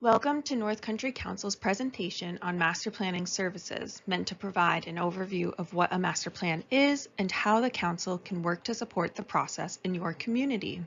Welcome to North Country Council's presentation on master planning services, meant to provide an overview of what a master plan is and how the council can work to support the process in your community.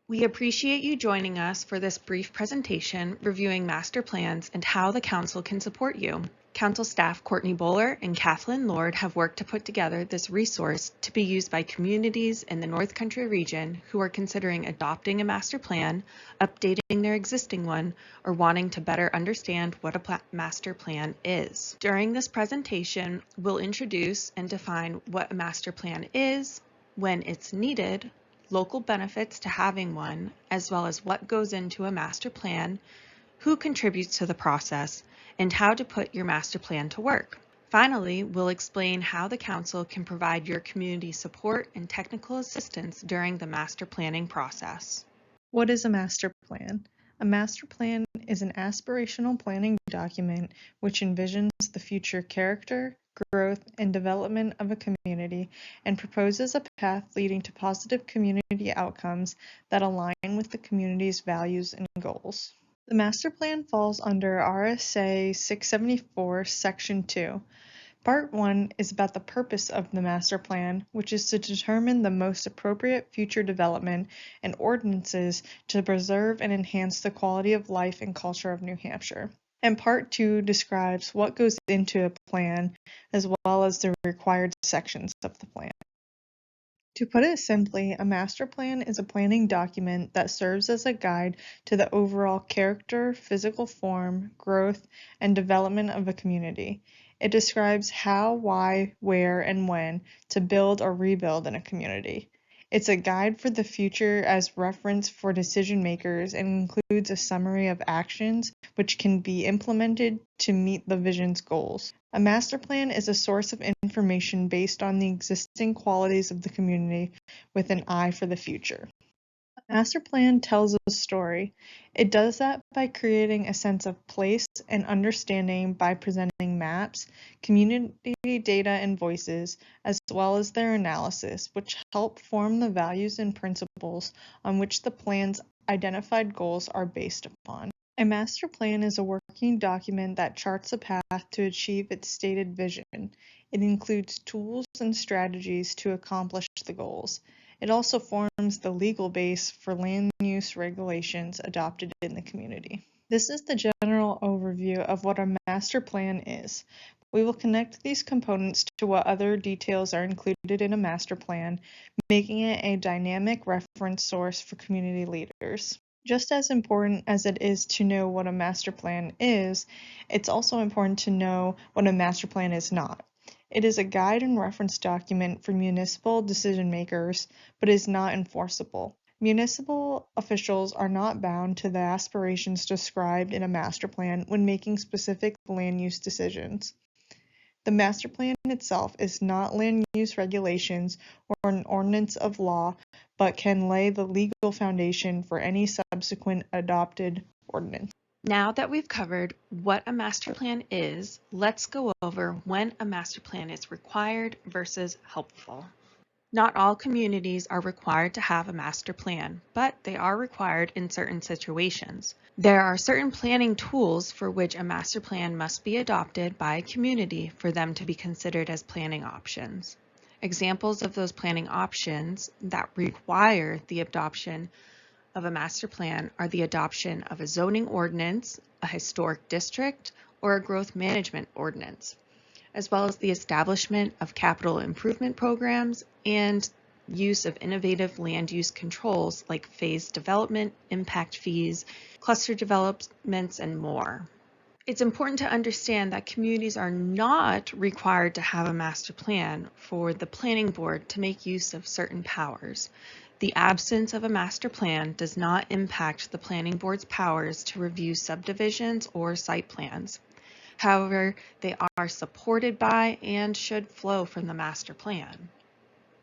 We appreciate you joining us for this brief presentation reviewing master plans and how the council can support you. Council staff Courtney Bowler and Kathleen Lord have worked to put together this resource to be used by communities in the North Country region who are considering adopting a master plan, updating their existing one, or wanting to better understand what a master plan is. During this presentation, we'll introduce and define what a master plan is, when it's needed, local benefits to having one, as well as what goes into a master plan, who contributes to the process, and how to put your master plan to work. Finally, we'll explain how the council can provide your community support and technical assistance during the master planning process. What is a master plan? A master plan is an aspirational planning document which envisions the future character, growth, and development of a community and proposes a path leading to positive community outcomes that align with the community's values and goals. The master plan falls under RSA 674, Section 2. Part 1 is about the purpose of the master plan, which is to determine the most appropriate future development and ordinances to preserve and enhance the quality of life and culture of New Hampshire. And Part 2 describes what goes into a plan, as well as the required sections of the plan. To put it simply, a master plan is a planning document that serves as a guide to the overall character, physical form, growth, and development of a community. It describes how, why, where, and when to build or rebuild in a community. It's a guide for the future as reference for decision makers and includes a summary of actions which can be implemented to meet the vision's goals. A master plan is a source of information based on the existing qualities of the community with an eye for the future. A master plan tells a story. It does that by creating a sense of place and understanding by presenting maps, community data and voices, as well as their analysis, which help form the values and principles on which the plan's identified goals are based upon. A master plan is a working document that charts a path to achieve its stated vision. It includes tools and strategies to accomplish the goals. It also forms the legal base for land use regulations adopted in the community. This is the general overview of what a master plan is. We will connect these components to what other details are included in a master plan, making it a dynamic reference source for community leaders. Just as important as it is to know what a master plan is, it's also important to know what a master plan is not. It is a guide and reference document for municipal decision makers, but is not enforceable. Municipal officials are not bound to the aspirations described in a master plan when making specific land use decisions. The master plan itself is not land use regulations or an ordinance of law, but can lay the legal foundation for any subsequent adopted ordinance. Now that we've covered what a master plan is, let's go over when a master plan is required versus helpful. Not all communities are required to have a master plan, but they are required in certain situations. There are certain planning tools for which a master plan must be adopted by a community for them to be considered as planning options. Examples of those planning options that require the adoption of a master plan are the adoption of a zoning ordinance, a historic district, or a growth management ordinance, as well as the establishment of capital improvement programs and use of innovative land use controls like phased development, impact fees, cluster developments, and more. It's important to understand that communities are not required to have a master plan for the planning board to make use of certain powers. The absence of a master plan does not impact the planning board's powers to review subdivisions or site plans. However, they are supported by and should flow from the master plan.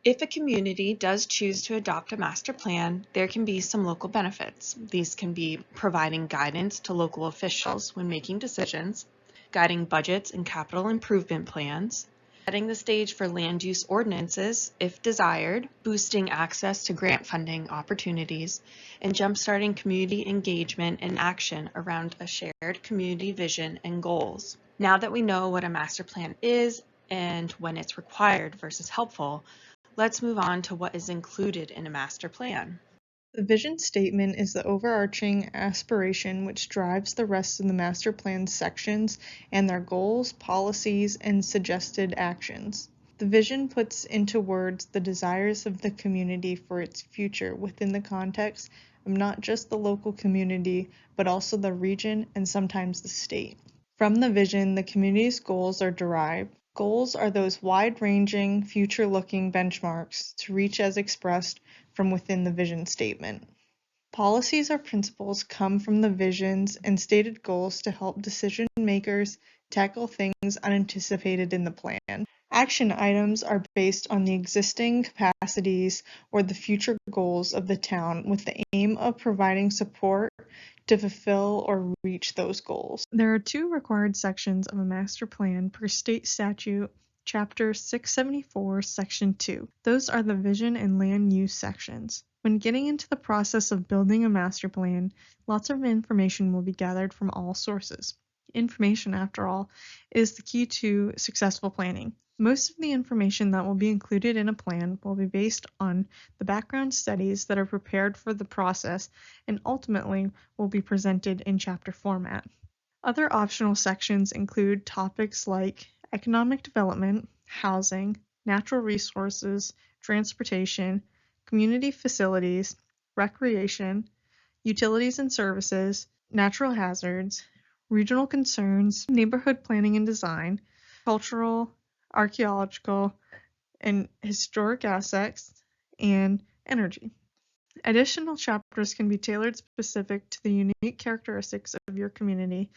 If a community does choose to adopt a master plan, there can be some local benefits. These can be providing guidance to local officials when making decisions, guiding budgets and capital improvement plans, setting the stage for land use ordinances, if desired, boosting access to grant funding opportunities, and jumpstarting community engagement and action around a shared community vision and goals. Now that we know what a master plan is and when it's required versus helpful, let's move on to what is included in a master plan. The vision statement is the overarching aspiration which drives the rest of the master plan sections and their goals, policies, and suggested actions. The vision puts into words the desires of the community for its future within the context of not just the local community, but also the region and sometimes the state. From the vision, the community's goals are derived. Goals are those wide-ranging, future-looking benchmarks to reach as expressed from within the vision statement. Policies or principles come from the visions and stated goals to help decision makers tackle things unanticipated in the plan. Action items are based on the existing capacities or the future goals of the town with the aim of providing support to fulfill or reach those goals. There are 2 required sections of a master plan per state statute, Chapter 674, Section 2. Those are the vision and land use sections. When getting into the process of building a master plan, lots of information will be gathered from all sources. Information, after all, is the key to successful planning. Most of the information that will be included in a plan will be based on the background studies that are prepared for the process and ultimately will be presented in chapter format. Other optional sections include topics like economic development, housing, natural resources, transportation, community facilities, recreation, utilities and services, natural hazards, regional concerns, neighborhood planning and design, cultural, archaeological, and historic assets, and energy. Additional chapters can be tailored specific to the unique characteristics of your community,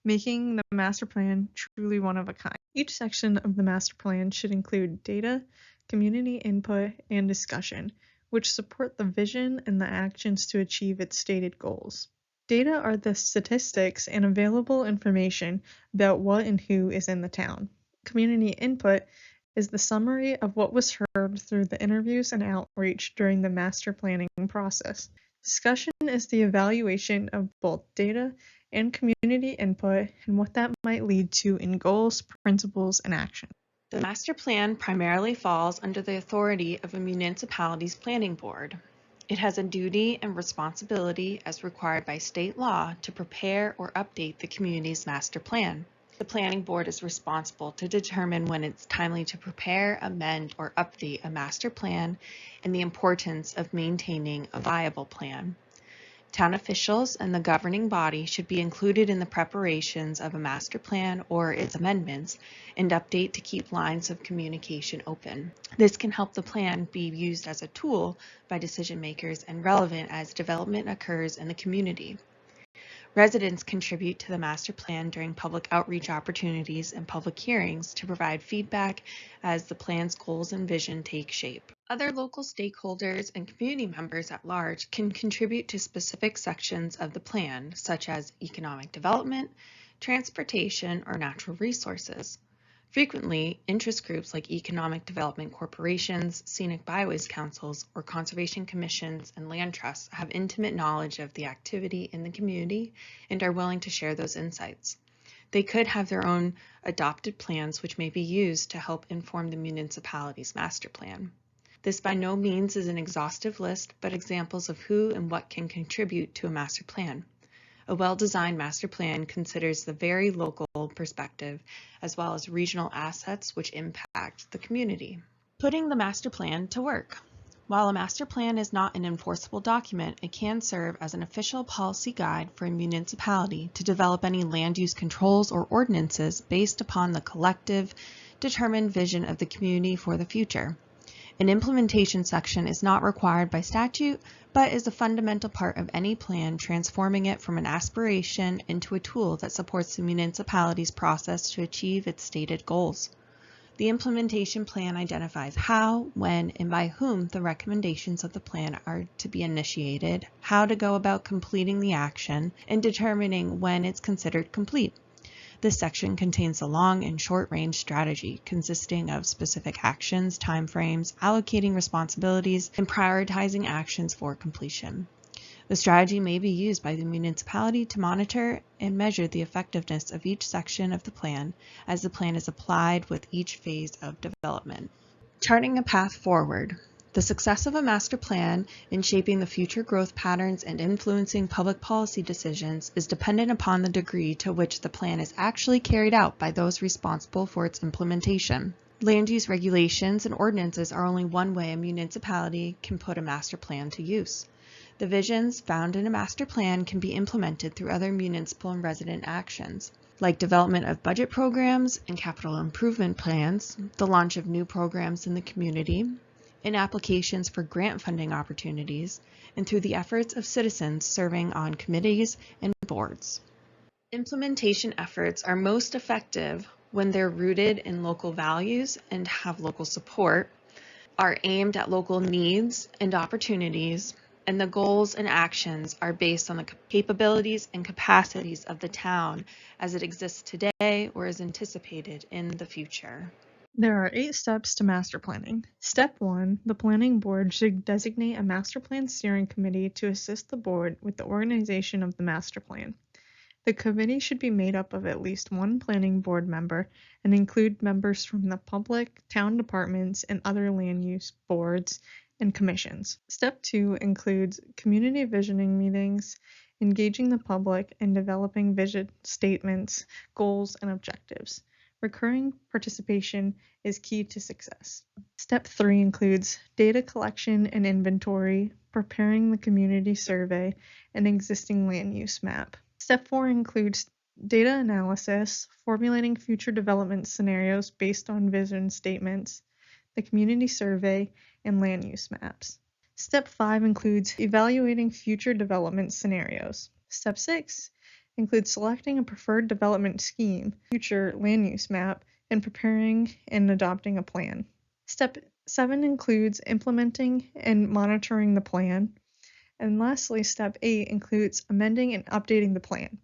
making the master plan truly one of a kind. Each section of the master plan should include data, community input, and discussion, which support the vision and the actions to achieve its stated goals. Data are the statistics and available information about what and who is in the town. Community input is the summary of what was heard through the interviews and outreach during the master planning process. Discussion is the evaluation of both data and community input and what that might lead to in goals, principles, and action. The master plan primarily falls under the authority of a municipality's planning board. It has a duty and responsibility as required by state law to prepare or update the community's master plan. The planning board is responsible to determine when it's timely to prepare, amend, or update a master plan and the importance of maintaining a viable plan. Town officials and the governing body should be included in the preparations of a master plan or its amendments and update to keep lines of communication open. This can help the plan be used as a tool by decision makers and relevant as development occurs in the community. Residents contribute to the master plan during public outreach opportunities and public hearings to provide feedback as the plan's goals and vision take shape. Other local stakeholders and community members at large can contribute to specific sections of the plan, such as economic development, transportation, or natural resources. Frequently, interest groups like economic development corporations, scenic byways councils, or conservation commissions and land trusts have intimate knowledge of the activity in the community and are willing to share those insights. They could have their own adopted plans which may be used to help inform the municipality's master plan. This by no means is an exhaustive list, but examples of who and what can contribute to a master plan. A well-designed master plan considers the very local perspective as well as regional assets which impact the community. Putting the master plan to work. While a master plan is not an enforceable document, it can serve as an official policy guide for a municipality to develop any land use controls or ordinances based upon the collective, determined vision of the community for the future. An implementation section is not required by statute, but is a fundamental part of any plan, transforming it from an aspiration into a tool that supports the municipality's process to achieve its stated goals. The implementation plan identifies how, when, and by whom the recommendations of the plan are to be initiated, how to go about completing the action, and determining when it's considered complete. This section contains the long and short range strategy consisting of specific actions, timeframes, allocating responsibilities, and prioritizing actions for completion. The strategy may be used by the municipality to monitor and measure the effectiveness of each section of the plan as the plan is applied with each phase of development. Charting a path forward. The success of a master plan in shaping the future growth patterns and influencing public policy decisions is dependent upon the degree to which the plan is actually carried out by those responsible for its implementation. Land use regulations and ordinances are only one way a municipality can put a master plan to use. The visions found in a master plan can be implemented through other municipal and resident actions, like development of budget programs and capital improvement plans, the launch of new programs in the community, in applications for grant funding opportunities, and through the efforts of citizens serving on committees and boards. Implementation efforts are most effective when they're rooted in local values and have local support, are aimed at local needs and opportunities, and the goals and actions are based on the capabilities and capacities of the town as it exists today or is anticipated in the future. There are 8 steps to master planning. Step 1, the planning board should designate a master plan steering committee to assist the board with the organization of the master plan. The committee should be made up of at least one planning board member and include members from the public, town departments, and other land use boards and commissions. Step 2 includes community visioning meetings, engaging the public, and developing vision statements, goals, and objectives. Recurring participation is key to success. Step 3 includes data collection and inventory, preparing the community survey, and existing land use map. Step 4 includes data analysis, formulating future development scenarios based on vision statements, the community survey, and land use maps. Step 5 includes evaluating future development scenarios. Step 6 includes selecting a preferred development scheme, future land use map, and preparing and adopting a plan. Step 7 includes implementing and monitoring the plan. And lastly, step 8 includes amending and updating the plan.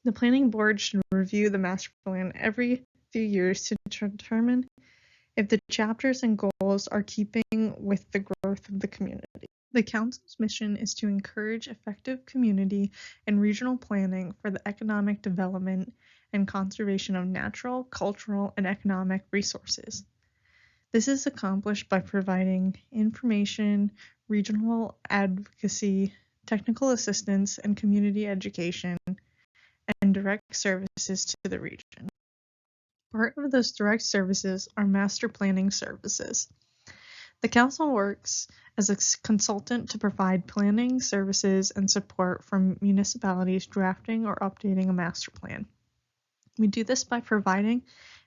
The planning board should review the master plan every few years to determine if the chapters and goals are keeping with the growth of the community. The Council's mission is to encourage effective community and regional planning for the economic development and conservation of natural, cultural, and economic resources. This is accomplished by providing information, regional advocacy, technical assistance, and community education, and direct services to the region. Part of those direct services are master planning services. The Council works as a consultant to provide planning services and support from municipalities drafting or updating a master plan. We do this by providing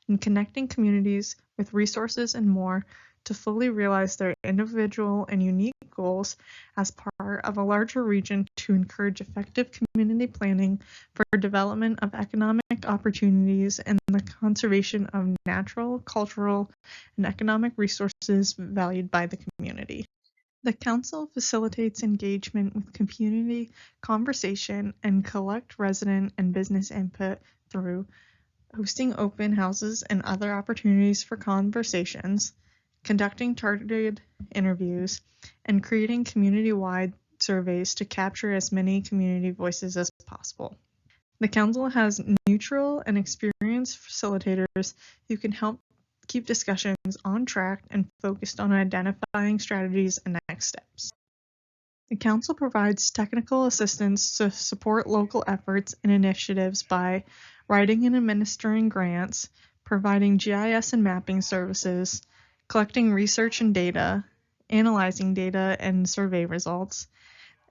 and connecting communities with resources and more to fully realize their individual and unique goals as part of a larger region to encourage effective community planning for development of economic opportunities and the conservation of natural, cultural, and economic resources valued by the community. The Council facilitates engagement with community conversation and collect resident and business input through hosting open houses and other opportunities for conversations, conducting targeted interviews, and creating community-wide surveys to capture as many community voices as possible. The Council has neutral and experienced facilitators who can help keep discussions on track and focused on identifying strategies and next steps. The Council provides technical assistance to support local efforts and initiatives by writing and administering grants, providing GIS and mapping services, collecting research and data, analyzing data and survey results,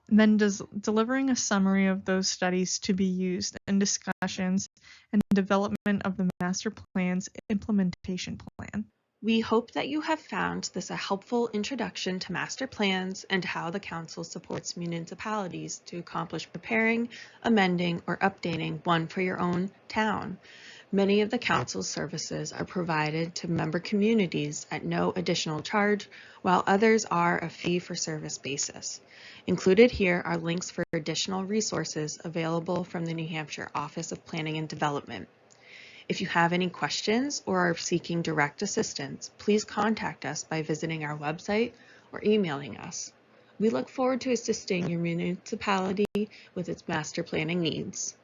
and then delivering a summary of those studies to be used in discussions and development of the master plan's implementation plan. We hope that you have found this a helpful introduction to master plans and how the Council supports municipalities to accomplish preparing, amending, or updating one for your own town. Many of the Council's services are provided to member communities at no additional charge, while others are a fee-for-service basis. Included here are links for additional resources available from the New Hampshire Office of Planning and Development. If you have any questions or are seeking direct assistance, please contact us by visiting our website or emailing us. We look forward to assisting your municipality with its master planning needs.